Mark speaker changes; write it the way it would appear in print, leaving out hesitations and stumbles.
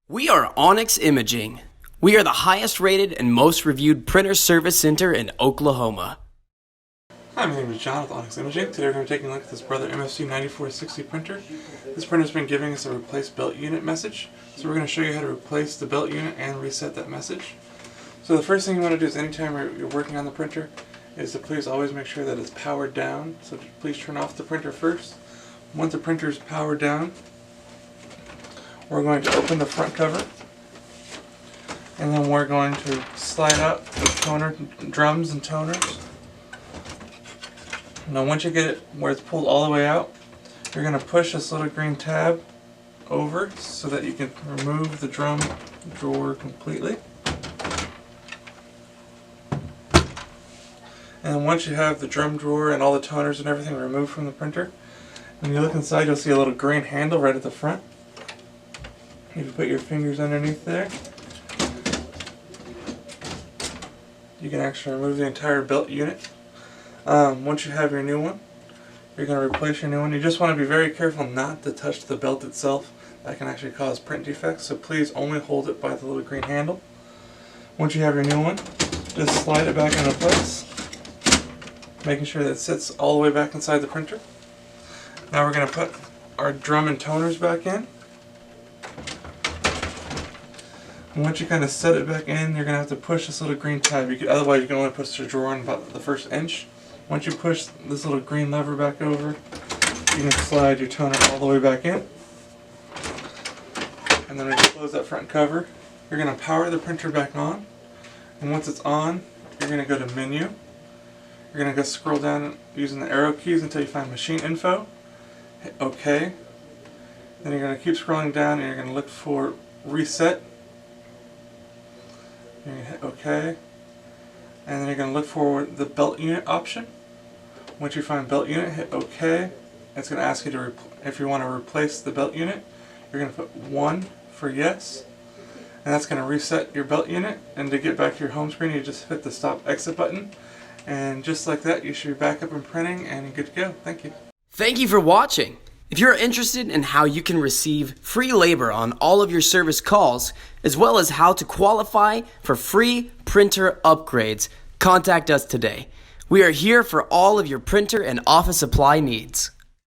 Speaker 1: We are Onyx Imaging. We are the highest rated and most reviewed printer service center in Oklahoma.
Speaker 2: Hi, my name is John with Onyx Imaging. Today we're going to be taking a look at this Brother MFC 9460 printer. This printer has been giving us a replace belt unit message. So we're going to show you how to replace the belt unit and reset that message. So the first thing you want to do is anytime you're working on the printer is to please always make sure that it's powered down. So please turn off the printer first. Once the printer is powered down, we're going to open the front cover, and then we're going to slide out the toner drums and toners. Now once you get it where it's pulled all the way out, you're going to push this little green tab over so that you can remove the drum drawer completely. And once you have the drum drawer and all the toners and everything removed from the printer, when you look inside you'll see a little green handle right at the front. You can put your fingers underneath there. You can actually remove the entire belt unit. Once you have your new one, you're going to replace your new one. You just want to be very careful not to touch the belt itself. That can actually cause print defects, so please only hold it by the little green handle. Once you have your new one, just slide it back into place, making sure that it sits all the way back inside the printer. Now we're going to put our drum and toners back in. And once you kind of set it back in, you're going to have to push this little green tab. Otherwise you can only push the drawer in about the first inch. Once you push this little green lever back over, you can slide your toner all the way back in. And then when you close that front cover, you're going to power the printer back on. And once it's on, you're going to go to Menu. You're going to go scroll down using the arrow keys until you find Machine Info. Hit OK. Then you're going to keep scrolling down and you're going to look for Reset. You're going to hit OK, and then you're going to look for the belt unit option. Once you find belt unit, hit OK. It's going to ask you to if you want to replace the belt unit. You're going to put 1 for yes, and that's going to reset your belt unit. And to get back to your home screen, you just hit the stop exit button, and just like that, you should be back up and printing and you're good to go. Thank you.
Speaker 1: Thank you for watching. If you're interested in how you can receive free labor on all of your service calls, as well as how to qualify for free printer upgrades, contact us today. We are here for all of your printer and office supply needs.